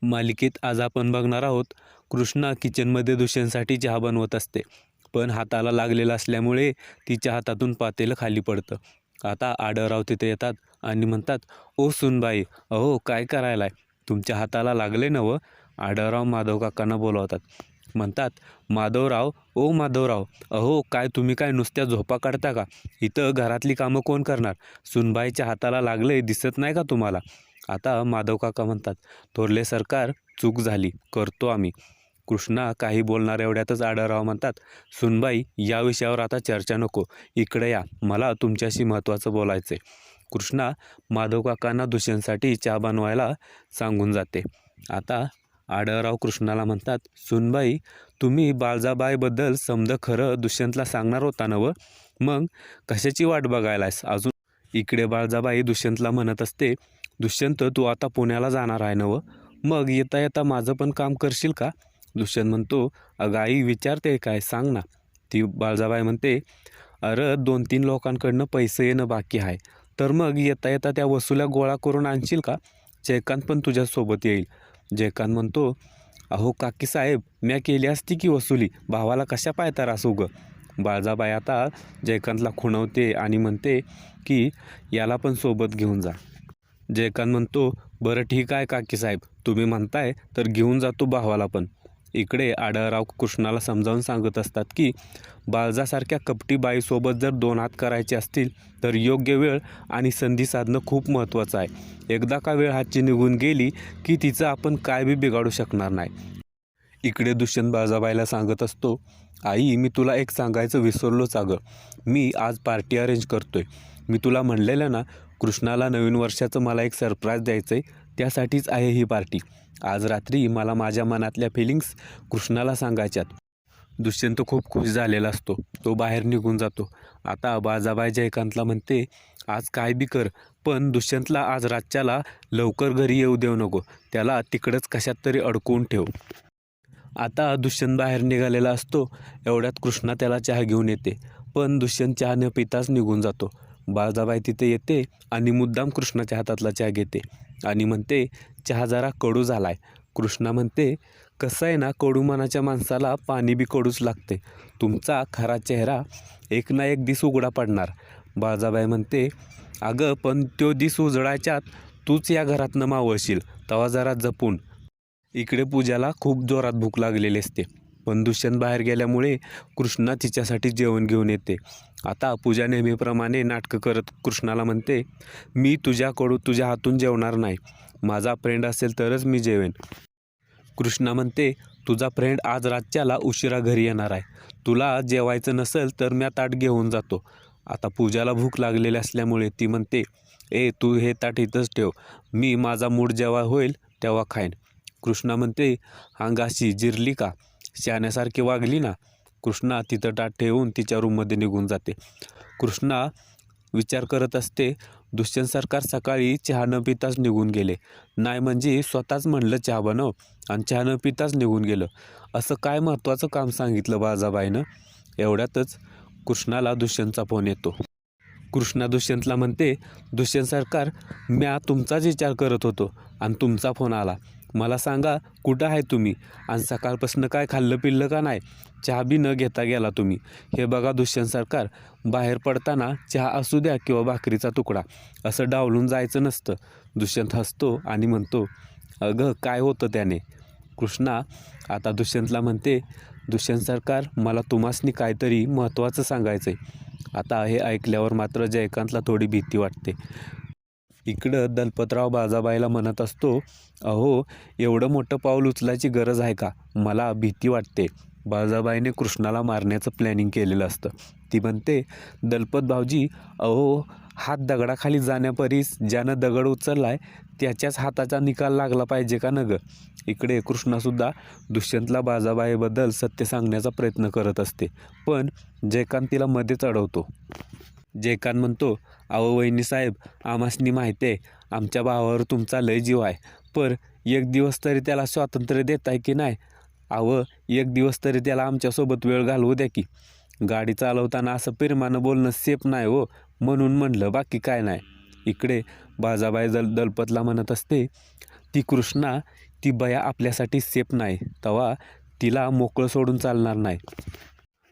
मालिकेत आज आपण बघणार आहोत. कृष्णा किचनमध्ये दुष्यंतसाठी चहा बनवत असते, पण हाताला लागलेला असल्यामुळे तिच्या हातातून पातेलं खाली पडतं. आता आढळराव तिथे येतात आणि म्हणतात, "ओ सुनबाई, अहो काय करायलाय? तुमच्या हाताला लागले नवं?" आढळराव माधव काकांना बोलावतात. म्हणतात, "माधवराव, ओ माधवराव, अहो काय तुम्ही काय नुसत्या झोपा काढता का? इथं घरातली कामं कोण करणार? सुनबाईच्या हाताला लागले दिसत नाही का तुम्हाला?" आता माधव काका म्हणतात, "थोरले सरकार, चूक झाली, करतो आम्ही." कृष्णा काही बोलणार एवढ्यातच आढळराव म्हणतात, "सुनबाई, या विषयावर आता चर्चा नको, इकडे या, मला तुमच्याशी महत्त्वाचं बोलायचं आहे." कृष्णा माधव काकांना दुष्यंतसाठी चहा बनवायला सांगून जाते. आता आढळराव कृष्णाला म्हणतात, "सुनबाई, तुम्ही बाळजाबाईबद्दल समज खरं दुष्यंतला सांगणार होता ना? मग कशाची वाट बघायलायस अजून?" इकडे बाळजाबाई दुष्यंतला म्हणत असते, "दुष्यंत, तू आता पुण्याला जाणार आहे ना? मग येता येता माझं पण काम करशील का?" दुष्यंत म्हणतो, "अगं आई, विचारते काय, सांग ना." ती बाळजाबाई म्हणते, "अरे 2-3 लोकांकडनं पैसे येणं बाकी आहे, तर मग येता येता त्या वसुल्या गोळा करून आणशील का? जयकांत पण तुझ्यासोबत येईल." जयकांत म्हणतो, "अहो काकीसाहेब, म्या केली असती की वसुली, भावाला कशा पायता रास उगं." बाळजाबाई आता जयकांतला खुणवते आणि म्हणते की याला पण सोबत घेऊन जा. जयकांत म्हणतो, "बरं ठीक आहे काकीसाहेब, तुम्ही म्हणताय तर घेऊन जातो भावाला पण." इकडे आढळराव कृष्णाला समजावून सांगत असतात की बाळजासारख्या कपटी बाईसोबत जर 2 हात करायचे असतील तर योग्य वेळ आणि संधी साधणं खूप महत्त्वाचं आहे. एकदा का वेळ हातची निघून गेली की तिचं आपण काय बी बिघाडू शकणार नाही. इकडे दुष्यंत बाळजाबाईला सांगत असतो, "आई, मी तुला एक सांगायचं विसरलोच अगं. मी आज पार्टी अरेंज करतोय. मी तुला म्हणलेलं ना, कृष्णाला नवीन वर्षाचं मला एक सरप्राईज द्यायचं आहे, त्यासाठीच आहे ही पार्टी. आज रात्री मला माझ्या मनातल्या फिलिंग्स कृष्णाला सांगायच्यात." दुष्यंत खूप खुश झालेला असतो. तो बाहेर निघून जातो. आता बाळजाबाई जयकांतला म्हणते, "आज काय बी कर, पण दुष्यंतला आज रातच्याला लवकर घरी येऊ देऊ नको. त्याला तिकडंच कशात तरी अडकवून ठेव." आता दुष्यंत बाहेर निघालेला असतो. एवढ्यात कृष्णा त्याला चहा घेऊन येते, पण दुष्यंत चहा न पिताच निघून जातो. बाळजाबाई तिथे येते आणि मुद्दाम कृष्णाच्या हातातला चहा घेते आणि म्हणते, "चहा जरा कडू झालाय." कृष्णा म्हणते, "कसं आहे ना, कडू मनाच्या माणसाला पाणी बी कडूच लागते. तुमचा खरा चेहरा एक ना एक दिस उघडा पडणार." बाळजाबाई म्हणते, "अगं पण तो दिस उजळायच्यात तूच या घरातनं मावळशील, तेव्हा जरा जपून." इकडे पूजाला खूप जोरात भूक लागलेली असते, पण दुष्यंत बाहेर गेल्यामुळे कृष्णा तिच्यासाठी जेवण घेऊन येते. आता पूजा नेहमीप्रमाणे नाटकं करत कृष्णाला म्हणते, "मी तुझ्या हातून जेवणार नाही. माझा फ्रेंड असेल तरच मी जेवेन." कृष्णा म्हणते, "तुझा फ्रेंड आज रातच्याला उशिरा घरी येणार आहे. तुला जेवायचं नसेल तर मी ताट घेऊन जातो." आता पूजाला भूक लागलेली असल्यामुळे ती म्हणते, तू हे ताट इथंच ठेव. मी माझा मूड जेव्हा होईल तेव्हा खाईन." कृष्णा म्हणते, "अंगाशी जिरली का? शहाण्यासारखी वागली ना?" कृष्णा तिथं ताट ठेवून तिच्या रूममध्ये निघून जाते. कृष्णा विचार करत असते, दुष्यंत सरकार सकाळी चहा न पिताच निघून गेले. नाही म्हणजे स्वतःच म्हणलं चहा बनव आणि चहा न पिताच निघून गेलं. असं काय महत्त्वाचं काम सांगितलं बाळजाबाईनं? एवढ्यातच कृष्णाला दुष्यंतचा फोन येतो. कृष्णा दुष्यंतला म्हणते, "दुष्यंत सरकार, म्या तुमचाच विचार करत होतो आणि तुमचा फोन आला. मला सांगा, कुठं आहे तुम्ही? आणि सकाळपासून काय खाल्लं पिल्लं का नाही? चहा बी न घेता गेला तुम्ही. हे बघा दुष्यंत सरकार, बाहेर पडताना चहा असू द्या किंवा भाकरीचा तुकडा, असं डावलून जायचं नसतं." दुष्यंत हसतो आणि म्हणतो, "अगं काय होतं त्याने?" कृष्णा आता दुष्यंतला म्हणते, "दुष्यंत सरकार, मला तुम्हासनी काहीतरी महत्त्वाचं सांगायचं आहे." आता हे ऐकल्यावर मात्र जयकांतला थोडी भीती वाटते. इकडं दलपतराव बाळजाबाईला म्हणत असतो, "अहो, एवढं मोठं पाऊल उचलायची गरज आहे का? मला भीती वाटते." बाळजाबाईने कृष्णाला मारण्याचं प्लॅनिंग केलेलं असतं. ती म्हणते, "दलपत भाऊजी, अहो, हात दगडाखाली जाण्यापरीस ज्यानं दगड उचललाय त्याच्याच हाताचा निकाल लागला पाहिजे का न गं?" इकडे कृष्णासुद्धा दुष्यंतला बाळजाबाईबद्दल सत्य सांगण्याचा प्रयत्न करत असते, पण जयकांत तिला मध्येच अडवतो. जयकांत म्हणतो, "अहो वहिनीसाहेब, आम्हासनी माहिती आहे आमच्या भावावर तुमचा लय जीव आहे, पर एक दिवस तरी त्याला स्वातंत्र्य देताय की नाही? अहो, एक दिवस तरी त्याला आमच्यासोबत वेळ घालवू द्या की. गाडी चालवताना असं प्रेमानं बोलणं सेफ नाही हो, म्हणून म्हणलं, बाकी काय नाही." इकडे बाळजाबाई दलपतला म्हणत असते, ती कृष्णा ती बया आपल्यासाठी सेफ नाही, तेव्हा तिला मोकळं सोडून चालणार नाही.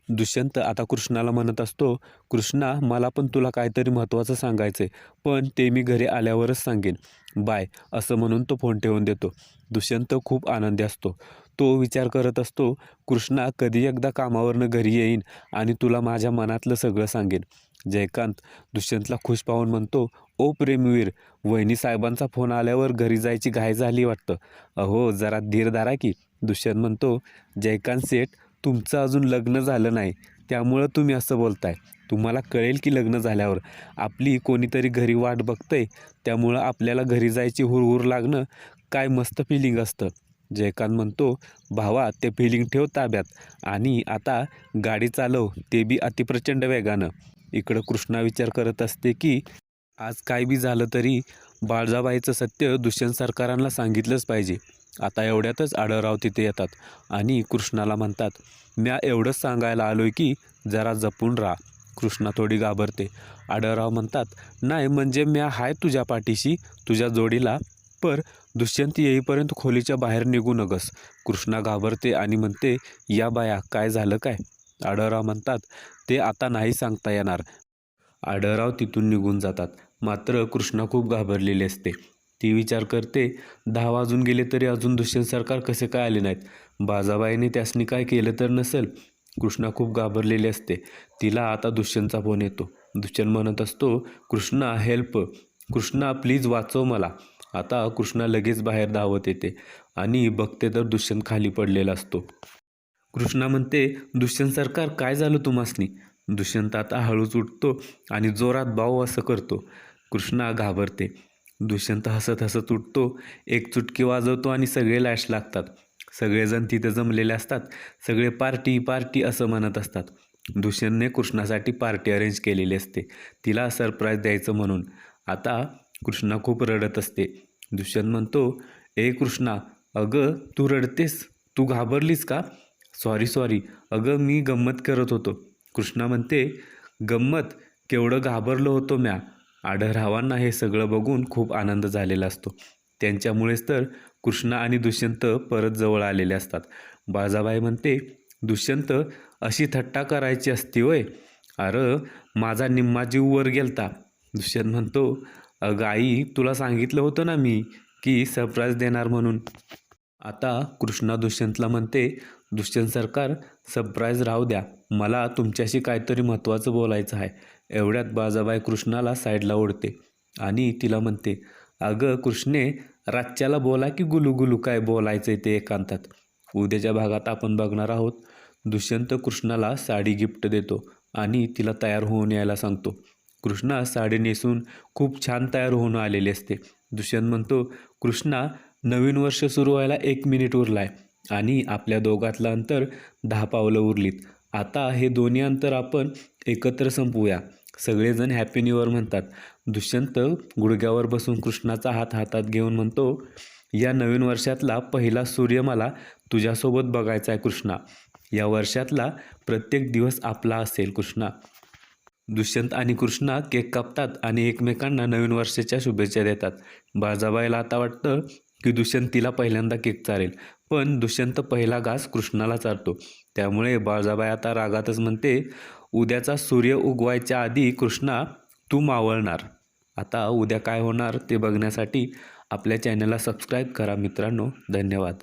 दुष्यंत आता कृष्णाला म्हणत असतो, कृष्णा मला पण तुला काहीतरी महत्त्वाचं सांगायचं आहे, पण ते मी घरी आल्यावरच सांगेन, बाय, असं म्हणून तो फोन ठेवून देतो. दुष्यंत खूप आनंदी असतो. तो विचार करत असतो, कृष्णा कधी एकदा कामावरनं घरी येईन आणि तुला माझ्या मनातलं सगळं सांगेन. जयकांत दुष्यंतला खुश पाहून म्हणतो, ओ प्रेमवीर, वहिनी साहेबांचा फोन आल्यावर घरी जायची घाई झाली वाटतं. अहो जरा धीर धरा की. दुष्यंत म्हणतो, जयकांत सेठ, तुमचं अजून लग्न झालं नाही, त्यामुळं तुम्ही असं बोलताय. तुम्हाला कळेल की लग्न झाल्यावर आपली कोणीतरी घरी वाट बघतंय, त्यामुळं आपल्याला घरी जायची हुरहुर लागणं काय मस्त फिलिंग असतं. जयकांत म्हणतो, भावा ते फिलिंग ठेव ताब्यात आणि आता गाडी चालव, ते बी अतिप्रचंड वेगानं. इकडं कृष्णा विचार करत असते की आज काय बी झालं तरी बाळजाबाईचं सत्य दुष्यंत सरकारांना सांगितलंच पाहिजे. आता एवढ्यातच आढळराव तिथे येतात आणि कृष्णाला म्हणतात, म्या एवढंच सांगायला आलोय की जरा जपून राहा. कृष्णा थोडी घाबरते. आढळराव म्हणतात, नाही म्हणजे म्या हाय तुझ्या पाठीशी, तुझ्या जोडीला, पर दुष्यंत येईपर्यंत खोलीच्या बाहेर निघू नगस. कृष्णा घाबरते आणि म्हणते, या बाया काय झालं काय? आढळराव म्हणतात, ते आता नाही सांगता येणार. आढळराव तिथून निघून जातात. मात्र कृष्णा खूप घाबरलेली असते. ती विचार करते, 10 वाजून गेले तरी अजून दुष्यंत सरकार कसे काय आले नाहीत? बाजाबाईने त्यासनी काय केलं तर नसेल? कृष्णा खूप घाबरलेली असते. तिला आता दुष्यंतचा फोन येतो. दुष्यंत म्हणत असतो, कृष्णा हेल्प, कृष्णा प्लीज वाचव मला. आता कृष्णा लगेच बाहेर धावत येते आणि बघते तर दुष्यंत खाली पडलेला असतो. कृष्णा म्हणते, दुष्यंत सरकार काय झालं तुम्हासनी? दुष्यंत आता हळूच उठतो आणि जोरात बाऊ असं करतो. कृष्णा घाबरते. दुष्यंत हसत हसत उठतो, एक चुटकी वाजवतो आणि सगळे लॅश लागतात. सगळेजण तिथे जमलेले असतात. सगळे पार्टी पार्टी असं म्हणत असतात. दुष्यंतने कृष्णासाठी पार्टी अरेंज केलेली असते, तिला सरप्राईज द्यायचं म्हणून. आता कृष्णा खूप रडत असते. दुष्यंत म्हणतो, ए कृष्णा, अगं तू रडतेस, तू घाबरलीस का? सॉरी सॉरी, अगं मी गंमत करत होतो. कृष्णा म्हणते, गंमत? केवढं घाबरलो होतो म्या. आढळरावांना हे सगळं बघून खूप आनंद झालेला असतो. त्यांच्यामुळेच तर कृष्णा आणि दुष्यंत परत जवळ आलेले असतात. बाळजाबाई म्हणते, दुष्यंत अशी थट्टा करायची असती होय? अरे माझा निम्मा जीव वर गेलता. दुष्यंत म्हणतो, अगं आई, तुला सांगितलं होतं ना मी की सरप्राईज देणार म्हणून. आता कृष्णा दुष्यंतला म्हणते, दुष्यंत सरकार, सरप्राईज राहू द्या, मला तुमच्याशी काहीतरी महत्त्वाचं बोलायचं आहे. एवढ्यात बाळजाबाई कृष्णाला साईडला ओढते आणि तिला म्हणते, अगं कृष्णे, रातच्याला बोला की गुलूगुलू काय बोलायचं ते एकांतात. उद्याच्या भागात आपण बघणार आहोत. दुष्यंत कृष्णाला साडी गिफ्ट देतो आणि तिला तयार होऊन यायला सांगतो. कृष्णा साडी नेसून खूप छान तयार होऊन आलेली असते. दुष्यंत म्हणतो, कृष्णा, नवीन वर्ष सुरू व्हायला 1 मिनिट उरला आहे आणि आपल्या दोघातलं अंतर 10 पावलं उरलीत. आता हे दोन्ही अंतर आपण एकत्र संपवूया. सगळेजण हॅपी न्यू इयर म्हणतात. दुष्यंत गुडघ्यावर बसून कृष्णाचा हात हातात घेऊन म्हणतो, या नवीन वर्षातला पहिला सूर्य मला तुझ्यासोबत बघायचा आहे कृष्णा. या वर्षातला प्रत्येक दिवस आपला असेल कृष्णा. दुष्यंत आणि कृष्णा केक कापतात आणि एकमेकांना नवीन वर्षाच्या शुभेच्छा देतात. बाळजाबाईला आता वाटतं की दुष्यंत तिला पहिल्यांदा केक चारेल, पण दुष्यंत पहिला घास कृष्णाला चारतो. त्यामुळे बाळजाबाई आता रागातच म्हणते, उद्याचा सूर्य उगवायच्या आधी कृष्णा तू मावळणार. आता उद्या काय होणार ते बघण्यासाठी आपल्या चॅनलला सबस्क्राईब करा मित्रांनो. धन्यवाद.